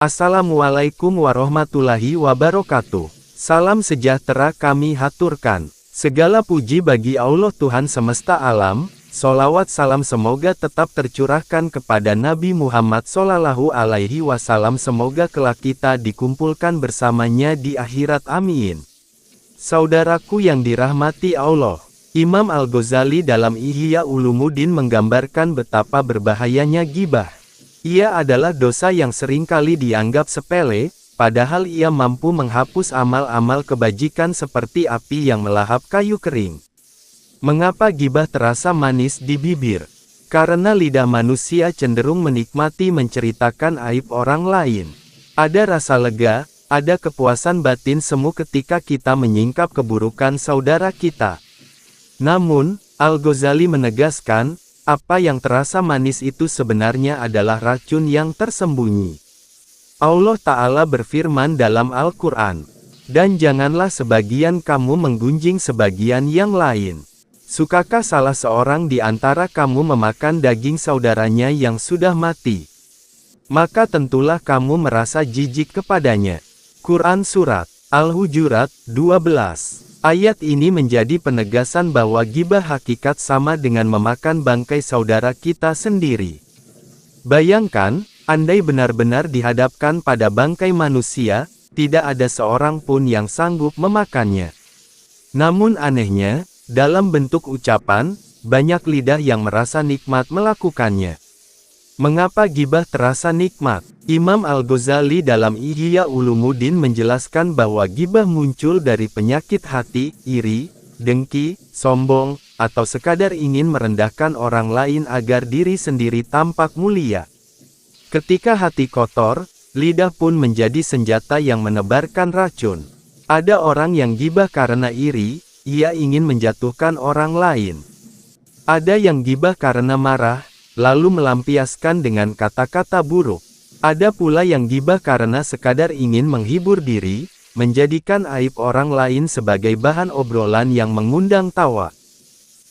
Assalamualaikum warahmatullahi wabarakatuh. Salam sejahtera kami haturkan. Segala puji bagi Allah Tuhan semesta alam. Sholawat salam semoga tetap tercurahkan kepada Nabi Muhammad Sallallahu Alaihi Wasallam. Semoga kelak kita dikumpulkan bersamanya di akhirat, amin. Saudaraku yang dirahmati Allah, Imam Al-Ghazali dalam Ihya Ulumuddin menggambarkan betapa berbahayanya ghibah. Ia adalah dosa yang seringkali dianggap sepele, padahal ia mampu menghapus amal-amal kebajikan seperti api yang melahap kayu kering. Mengapa ghibah terasa manis di bibir? Karena lidah manusia cenderung menikmati menceritakan aib orang lain. Ada rasa lega, ada kepuasan batin semu ketika kita menyingkap keburukan saudara kita. Namun, Al-Ghazali menegaskan, apa yang terasa manis itu sebenarnya adalah racun yang tersembunyi. Allah Ta'ala berfirman dalam Al-Quran, "Dan janganlah sebagian kamu menggunjing sebagian yang lain. Sukakah salah seorang di antara kamu memakan daging saudaranya yang sudah mati? Maka tentulah kamu merasa jijik kepadanya." Quran Surat Al-Hujurat 12. Ayat ini menjadi penegasan bahwa ghibah hakikat sama dengan memakan bangkai saudara kita sendiri. Bayangkan, andai benar-benar dihadapkan pada bangkai manusia, tidak ada seorang pun yang sanggup memakannya. Namun anehnya, dalam bentuk ucapan, banyak lidah yang merasa nikmat melakukannya. Mengapa ghibah terasa nikmat? Imam Al-Ghazali dalam Ihya Ulumuddin menjelaskan bahwa ghibah muncul dari penyakit hati, iri, dengki, sombong, atau sekadar ingin merendahkan orang lain agar diri sendiri tampak mulia. Ketika hati kotor, lidah pun menjadi senjata yang menebarkan racun. Ada orang yang ghibah karena iri, ia ingin menjatuhkan orang lain. Ada yang ghibah karena marah, lalu melampiaskan dengan kata-kata buruk. Ada pula yang ghibah karena sekadar ingin menghibur diri, menjadikan aib orang lain sebagai bahan obrolan yang mengundang tawa.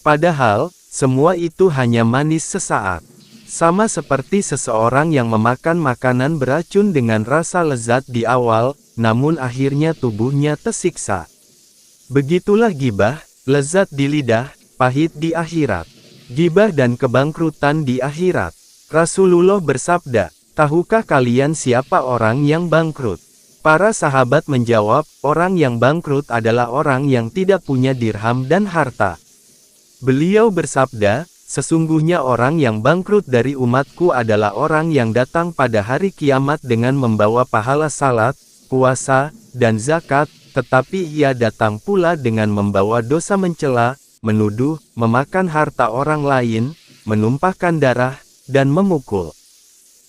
Padahal, semua itu hanya manis sesaat. Sama seperti seseorang yang memakan makanan beracun dengan rasa lezat di awal, namun akhirnya tubuhnya tersiksa. Begitulah ghibah, lezat di lidah, pahit di akhirat. Ghibah dan kebangkrutan di akhirat. Rasulullah bersabda, "Tahukah kalian siapa orang yang bangkrut?" Para sahabat menjawab, "Orang yang bangkrut adalah orang yang tidak punya dirham dan harta." Beliau bersabda, "Sesungguhnya orang yang bangkrut dari umatku adalah orang yang datang pada hari kiamat dengan membawa pahala salat, puasa, dan zakat, tetapi ia datang pula dengan membawa dosa mencela, menuduh, memakan harta orang lain, menumpahkan darah, dan memukul.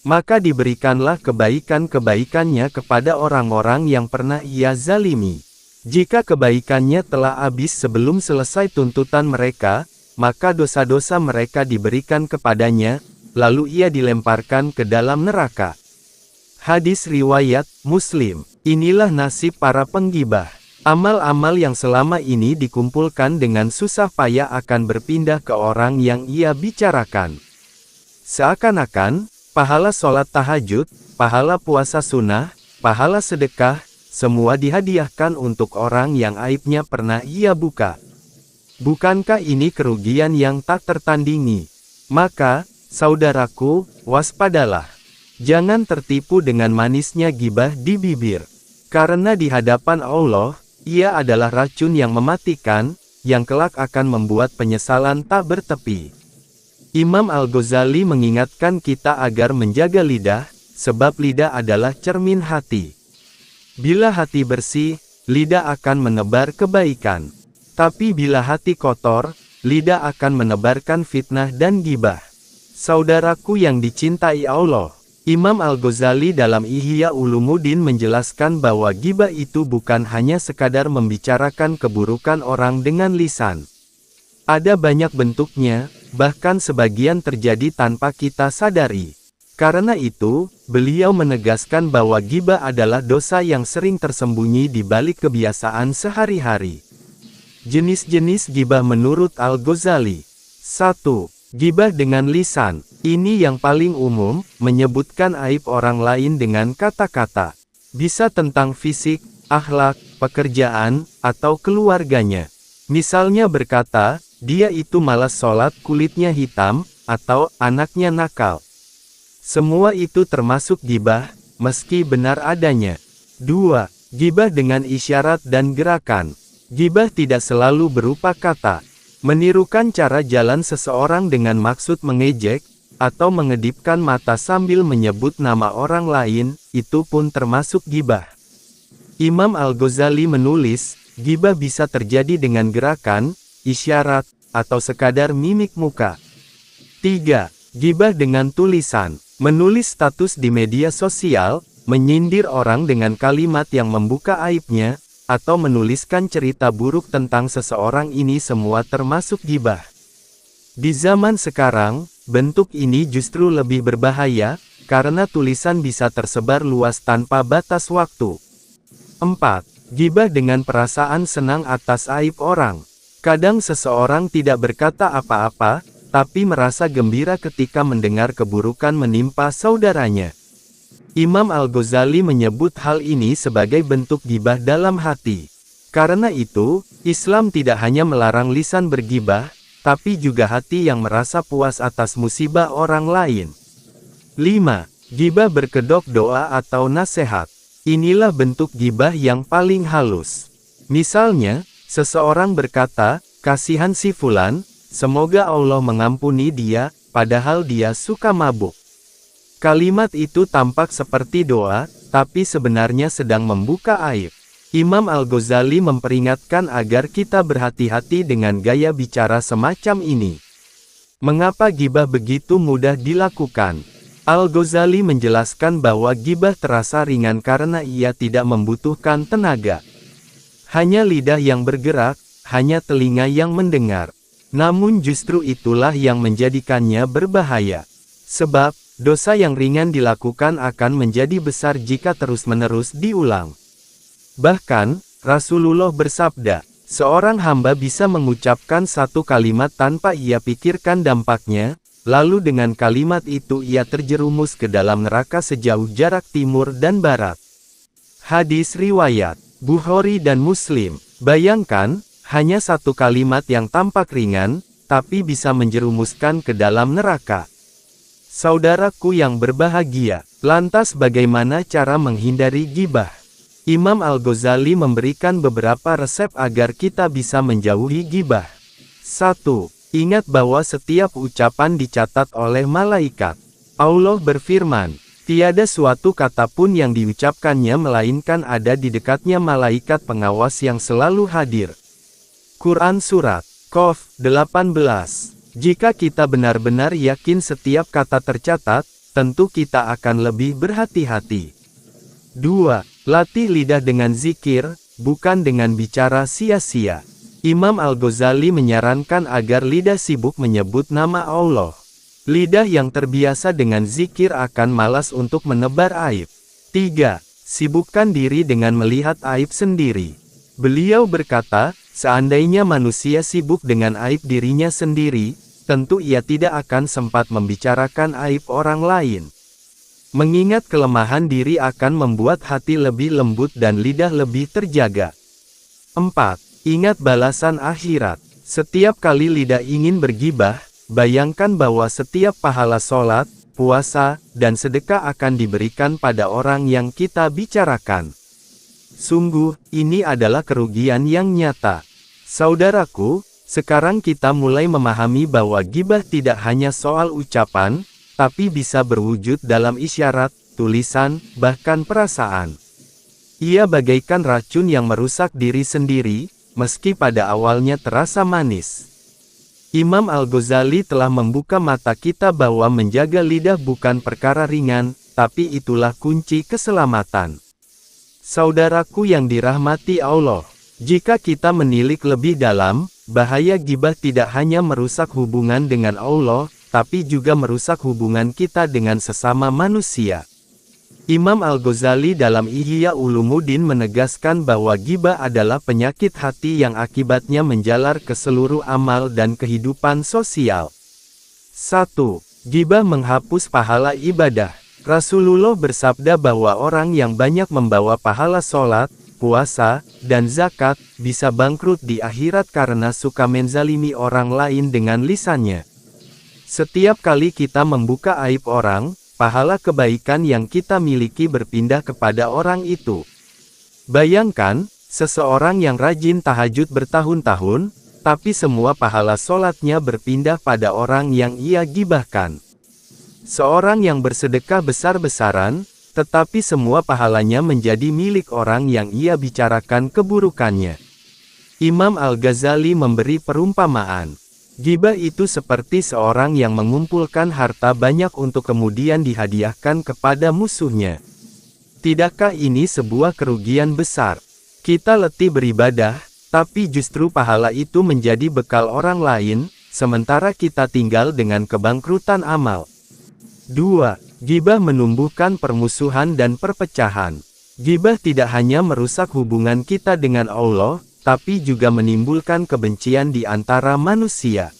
Maka diberikanlah kebaikan-kebaikannya kepada orang-orang yang pernah ia zalimi. Jika kebaikannya telah habis sebelum selesai tuntutan mereka, maka dosa-dosa mereka diberikan kepadanya, lalu ia dilemparkan ke dalam neraka." Hadis riwayat Muslim. Inilah nasib para penggibah. Amal-amal yang selama ini dikumpulkan dengan susah payah akan berpindah ke orang yang ia bicarakan. Seakan-akan, pahala sholat tahajud, pahala puasa sunnah, pahala sedekah, semua dihadiahkan untuk orang yang aibnya pernah ia buka. Bukankah ini kerugian yang tak tertandingi? Maka, saudaraku, waspadalah. Jangan tertipu dengan manisnya ghibah di bibir. Karena di hadapan Allah, ia adalah racun yang mematikan, yang kelak akan membuat penyesalan tak bertepi. Imam Al-Ghazali mengingatkan kita agar menjaga lidah, sebab lidah adalah cermin hati. Bila hati bersih, lidah akan menebar kebaikan. Tapi bila hati kotor, lidah akan menebarkan fitnah dan ghibah. Saudaraku yang dicintai Allah, Imam Al-Ghazali dalam Ihya Ulumuddin menjelaskan bahwa ghibah itu bukan hanya sekadar membicarakan keburukan orang dengan lisan. Ada banyak bentuknya, bahkan sebagian terjadi tanpa kita sadari. Karena itu, beliau menegaskan bahwa ghibah adalah dosa yang sering tersembunyi di balik kebiasaan sehari-hari. Jenis-jenis ghibah menurut Al-Ghazali. 1. Ghibah dengan lisan. Ini yang paling umum, menyebutkan aib orang lain dengan kata-kata. Bisa tentang fisik, akhlak, pekerjaan, atau keluarganya. Misalnya berkata, dia itu malas sholat, kulitnya hitam, atau anaknya nakal. Semua itu termasuk gibah, meski benar adanya. 2. Gibah dengan isyarat dan gerakan. Gibah tidak selalu berupa kata. Menirukan cara jalan seseorang dengan maksud mengejek, atau mengedipkan mata sambil menyebut nama orang lain, itu pun termasuk gibah. Imam Al-Ghazali menulis, gibah bisa terjadi dengan gerakan, isyarat, atau sekadar mimik muka. 3. Gibah dengan tulisan. Menulis status di media sosial, menyindir orang dengan kalimat yang membuka aibnya, atau menuliskan cerita buruk tentang seseorang, ini semua termasuk gibah. Di zaman sekarang, bentuk ini justru lebih berbahaya, karena tulisan bisa tersebar luas tanpa batas waktu. 4. Gibah dengan perasaan senang atas aib orang. Kadang seseorang tidak berkata apa-apa, tapi merasa gembira ketika mendengar keburukan menimpa saudaranya. Imam Al-Ghazali menyebut hal ini sebagai bentuk gibah dalam hati. Karena itu, Islam tidak hanya melarang lisan bergibah, tapi juga hati yang merasa puas atas musibah orang lain. 5. Gibah berkedok doa atau nasihat. Inilah bentuk gibah yang paling halus. Misalnya, seseorang berkata, kasihan si fulan, semoga Allah mengampuni dia, padahal dia suka mabuk. Kalimat itu tampak seperti doa, tapi sebenarnya sedang membuka aib. Imam Al-Ghazali memperingatkan agar kita berhati-hati dengan gaya bicara semacam ini. Mengapa gibah begitu mudah dilakukan? Al-Ghazali menjelaskan bahwa gibah terasa ringan karena ia tidak membutuhkan tenaga. Hanya lidah yang bergerak, hanya telinga yang mendengar. Namun justru itulah yang menjadikannya berbahaya. Sebab, dosa yang ringan dilakukan akan menjadi besar jika terus-menerus diulang. Bahkan, Rasulullah bersabda, seorang hamba bisa mengucapkan satu kalimat tanpa ia pikirkan dampaknya, lalu dengan kalimat itu ia terjerumus ke dalam neraka sejauh jarak timur dan barat. Hadis riwayat Bukhari dan Muslim. Bayangkan, hanya satu kalimat yang tampak ringan, tapi bisa menjerumuskan ke dalam neraka. Saudaraku yang berbahagia, lantas bagaimana cara menghindari gibah? Imam Al-Ghazali memberikan beberapa resep agar kita bisa menjauhi gibah. 1. Ingat bahwa setiap ucapan dicatat oleh malaikat. Allah berfirman, tiada suatu kata pun yang diucapkannya melainkan ada di dekatnya malaikat pengawas yang selalu hadir. Quran Surat Qaf 18. Jika kita benar-benar yakin setiap kata tercatat, tentu kita akan lebih berhati-hati. 2. Latih lidah dengan zikir, bukan dengan bicara sia-sia. Imam Al-Ghazali menyarankan agar lidah sibuk menyebut nama Allah. Lidah yang terbiasa dengan zikir akan malas untuk menebar aib. 3. Sibukkan diri dengan melihat aib sendiri. Beliau berkata, seandainya manusia sibuk dengan aib dirinya sendiri, tentu ia tidak akan sempat membicarakan aib orang lain. Mengingat kelemahan diri akan membuat hati lebih lembut dan lidah lebih terjaga. 4. Ingat balasan akhirat. Setiap kali lidah ingin bergibah, bayangkan bahwa setiap pahala sholat, puasa, dan sedekah akan diberikan pada orang yang kita bicarakan. Sungguh, ini adalah kerugian yang nyata. Saudaraku, sekarang kita mulai memahami bahwa gibah tidak hanya soal ucapan, tapi bisa berwujud dalam isyarat, tulisan, bahkan perasaan. Ia bagaikan racun yang merusak diri sendiri, meski pada awalnya terasa manis. Imam Al-Ghazali telah membuka mata kita bahwa menjaga lidah bukan perkara ringan, tapi itulah kunci keselamatan. Saudaraku yang dirahmati Allah, jika kita menilik lebih dalam, bahaya gibah tidak hanya merusak hubungan dengan Allah, tapi juga merusak hubungan kita dengan sesama manusia. Imam Al-Ghazali dalam Ihya Ulumuddin menegaskan bahwa gibah adalah penyakit hati yang akibatnya menjalar ke seluruh amal dan kehidupan sosial. 1. Gibah menghapus pahala ibadah. Rasulullah bersabda bahwa orang yang banyak membawa pahala sholat, puasa, dan zakat, bisa bangkrut di akhirat karena suka menzalimi orang lain dengan lisannya. Setiap kali kita membuka aib orang, pahala kebaikan yang kita miliki berpindah kepada orang itu. Bayangkan, seseorang yang rajin tahajud bertahun-tahun, tapi semua pahala sholatnya berpindah pada orang yang ia gibahkan. Seorang yang bersedekah besar-besaran, tetapi semua pahalanya menjadi milik orang yang ia bicarakan keburukannya. Imam Al-Ghazali memberi perumpamaan. Gibah itu seperti seorang yang mengumpulkan harta banyak untuk kemudian dihadiahkan kepada musuhnya. Tidakkah ini sebuah kerugian besar? Kita letih beribadah, tapi justru pahala itu menjadi bekal orang lain, sementara kita tinggal dengan kebangkrutan amal. 2. Gibah menumbuhkan permusuhan dan perpecahan. Gibah tidak hanya merusak hubungan kita dengan Allah, tapi juga menimbulkan kebencian di antara manusia.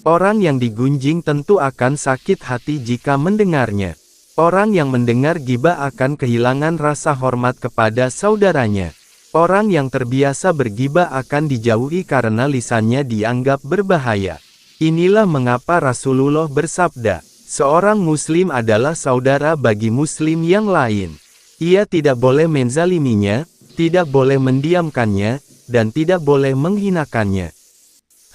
Orang yang digunjing tentu akan sakit hati jika mendengarnya. Orang yang mendengar gibah akan kehilangan rasa hormat kepada saudaranya. Orang yang terbiasa bergibah akan dijauhi karena lisannya dianggap berbahaya. Inilah mengapa Rasulullah bersabda, seorang muslim adalah saudara bagi muslim yang lain. Ia tidak boleh menzaliminya, tidak boleh mendiamkannya, dan tidak boleh menghinakannya.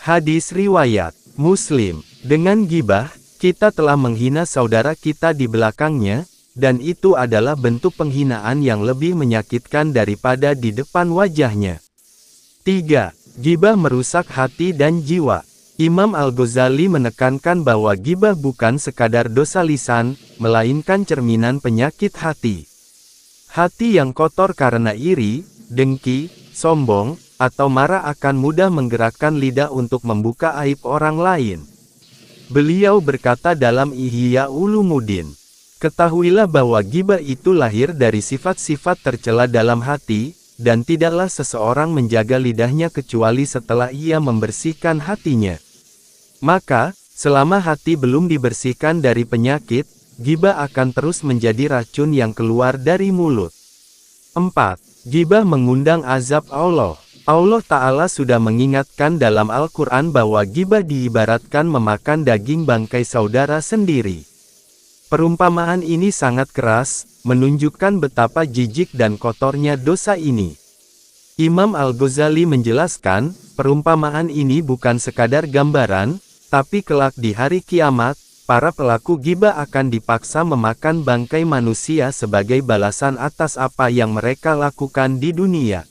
Hadis riwayat Muslim. Dengan gibah, kita telah menghina saudara kita di belakangnya, dan itu adalah bentuk penghinaan yang lebih menyakitkan daripada di depan wajahnya. 3. Gibah merusak hati dan jiwa. Imam Al-Ghazali menekankan bahwa gibah bukan sekadar dosa lisan, melainkan cerminan penyakit hati. Hati yang kotor karena iri, dengki, sombong, atau marah akan mudah menggerakkan lidah untuk membuka aib orang lain. Beliau berkata dalam Ihya Ulumuddin, ketahuilah bahwa gibah itu lahir dari sifat-sifat tercela dalam hati, dan tidaklah seseorang menjaga lidahnya kecuali setelah ia membersihkan hatinya. Maka, selama hati belum dibersihkan dari penyakit, gibah akan terus menjadi racun yang keluar dari mulut. 4. Gibah mengundang azab Allah. Allah Ta'ala sudah mengingatkan dalam Al-Quran bahwa gibah diibaratkan memakan daging bangkai saudara sendiri. Perumpamaan ini sangat keras, menunjukkan betapa jijik dan kotornya dosa ini. Imam Al-Ghazali menjelaskan, perumpamaan ini bukan sekadar gambaran, tapi kelak di hari kiamat, para pelaku gibah akan dipaksa memakan bangkai manusia sebagai balasan atas apa yang mereka lakukan di dunia.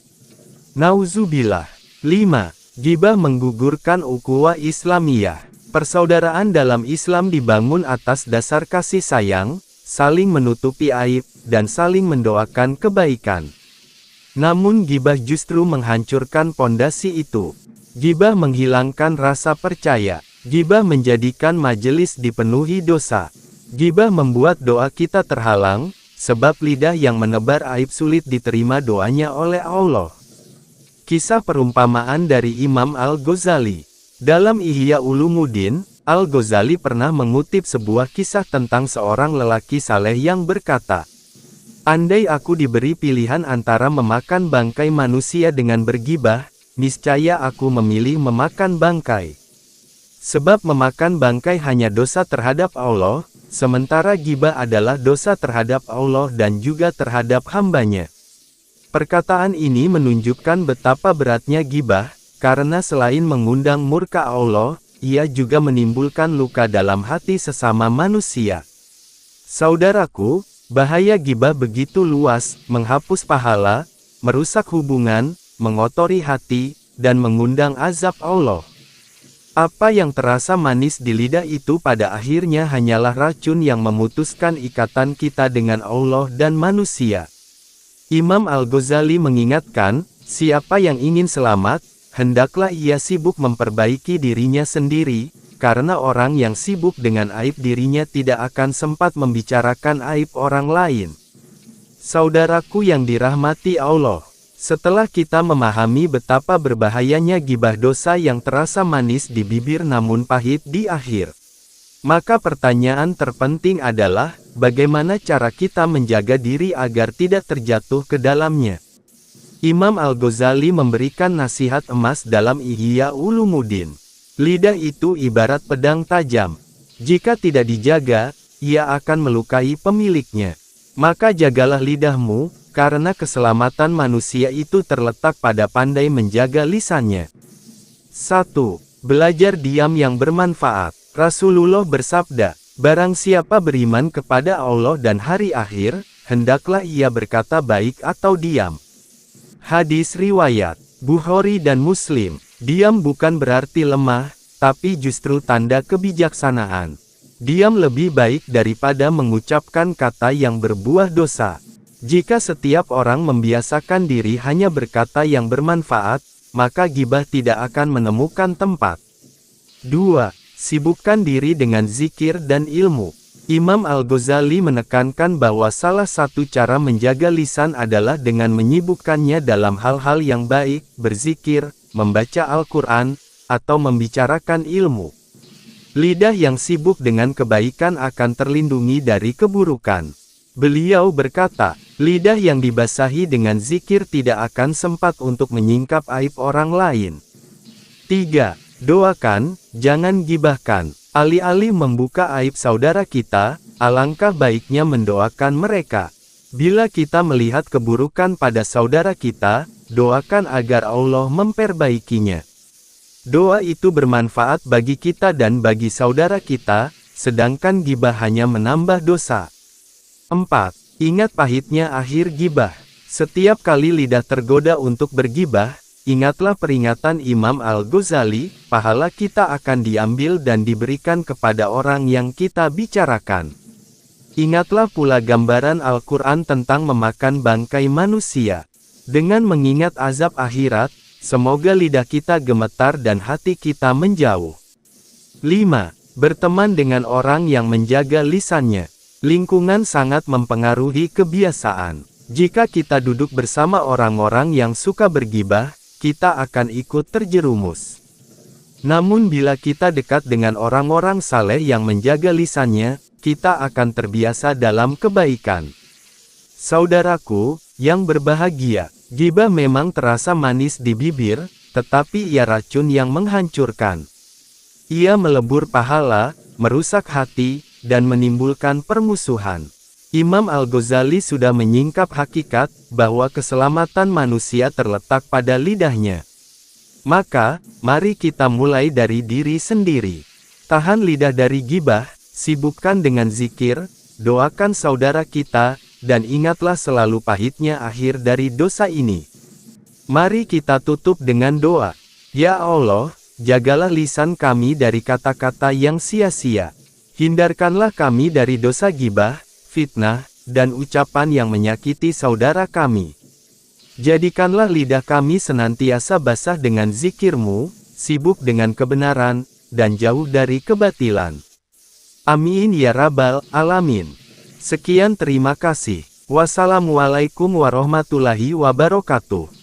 Nauzubillah. 5. Gibah menggugurkan ukhuwah Islamiyah. Persaudaraan dalam Islam dibangun atas dasar kasih sayang, saling menutupi aib, dan saling mendoakan kebaikan. Namun gibah justru menghancurkan pondasi itu. Gibah menghilangkan rasa percaya. Gibah menjadikan majelis dipenuhi dosa. Gibah membuat doa kita terhalang, sebab lidah yang menebar aib sulit diterima doanya oleh Allah. Kisah perumpamaan dari Imam Al-Ghazali. Dalam Ihya Ulumuddin, Al-Ghazali pernah mengutip sebuah kisah tentang seorang lelaki saleh yang berkata, andai aku diberi pilihan antara memakan bangkai manusia dengan bergibah, niscaya aku memilih memakan bangkai. Sebab memakan bangkai hanya dosa terhadap Allah, sementara gibah adalah dosa terhadap Allah dan juga terhadap hambanya. Perkataan ini menunjukkan betapa beratnya gibah, karena selain mengundang murka Allah, ia juga menimbulkan luka dalam hati sesama manusia. Saudaraku, bahaya gibah begitu luas, menghapus pahala, merusak hubungan, mengotori hati, dan mengundang azab Allah. Apa yang terasa manis di lidah itu pada akhirnya hanyalah racun yang memutuskan ikatan kita dengan Allah dan manusia. Imam Al-Ghazali mengingatkan, siapa yang ingin selamat, hendaklah ia sibuk memperbaiki dirinya sendiri, karena orang yang sibuk dengan aib dirinya tidak akan sempat membicarakan aib orang lain. Saudaraku yang dirahmati Allah, setelah kita memahami betapa berbahayanya gibah dosa yang terasa manis di bibir namun pahit di akhir, Maka pertanyaan terpenting adalah, bagaimana cara kita menjaga diri agar tidak terjatuh ke dalamnya? Imam Al-Ghazali memberikan nasihat emas dalam Ihya Ulumuddin. Lidah itu ibarat pedang tajam. Jika tidak dijaga, ia akan melukai pemiliknya. Maka jagalah lidahmu, karena keselamatan manusia itu terletak pada pandai menjaga lisannya. 1. Belajar diam yang bermanfaat. Rasulullah bersabda, barang siapa beriman kepada Allah dan hari akhir, hendaklah ia berkata baik atau diam. Hadis riwayat Bukhari dan Muslim. Diam bukan berarti lemah, tapi justru tanda kebijaksanaan. Diam lebih baik daripada mengucapkan kata yang berbuah dosa. Jika setiap orang membiasakan diri hanya berkata yang bermanfaat, maka gibah tidak akan menemukan tempat. 2. Sibukkan diri dengan zikir dan ilmu. Imam Al-Ghazali menekankan bahwa salah satu cara menjaga lisan adalah dengan menyibukkannya dalam hal-hal yang baik, berzikir, membaca Al-Quran, atau membicarakan ilmu. Lidah yang sibuk dengan kebaikan akan terlindungi dari keburukan. Beliau berkata, lidah yang dibasahi dengan zikir tidak akan sempat untuk menyingkap aib orang lain. 3. Doakan, jangan gibahkan. Alih-alih membuka aib saudara kita, alangkah baiknya mendoakan mereka. Bila kita melihat keburukan pada saudara kita, doakan agar Allah memperbaikinya. Doa itu bermanfaat bagi kita dan bagi saudara kita, sedangkan gibah hanya menambah dosa. 4. Ingat pahitnya akhir gibah. Setiap kali lidah tergoda untuk bergibah, ingatlah peringatan Imam Al-Ghazali, pahala kita akan diambil dan diberikan kepada orang yang kita bicarakan. Ingatlah pula gambaran Al-Quran tentang memakan bangkai manusia. Dengan mengingat azab akhirat, semoga lidah kita gemetar dan hati kita menjauh. 5. Berteman dengan orang yang menjaga lisannya. Lingkungan sangat mempengaruhi kebiasaan. Jika kita duduk bersama orang-orang yang suka bergibah, kita akan ikut terjerumus. Namun bila kita dekat dengan orang-orang saleh yang menjaga lisannya, kita akan terbiasa dalam kebaikan. Saudaraku, yang berbahagia, gibah memang terasa manis di bibir, tetapi ia racun yang menghancurkan. Ia melebur pahala, merusak hati, dan menimbulkan permusuhan. Imam Al-Ghazali sudah menyingkap hakikat, bahwa keselamatan manusia terletak pada lidahnya. Maka, mari kita mulai dari diri sendiri. Tahan lidah dari gibah, sibukkan dengan zikir, doakan saudara kita, dan ingatlah selalu pahitnya akhir dari dosa ini. Mari kita tutup dengan doa. Ya Allah, jagalah lisan kami dari kata-kata yang sia-sia. Hindarkanlah kami dari dosa gibah, fitnah, dan ucapan yang menyakiti saudara kami. Jadikanlah lidah kami senantiasa basah dengan zikir-Mu, sibuk dengan kebenaran, dan jauh dari kebatilan. Amin ya Rabbal Alamin. Sekian terima kasih. Wassalamualaikum warahmatullahi wabarakatuh.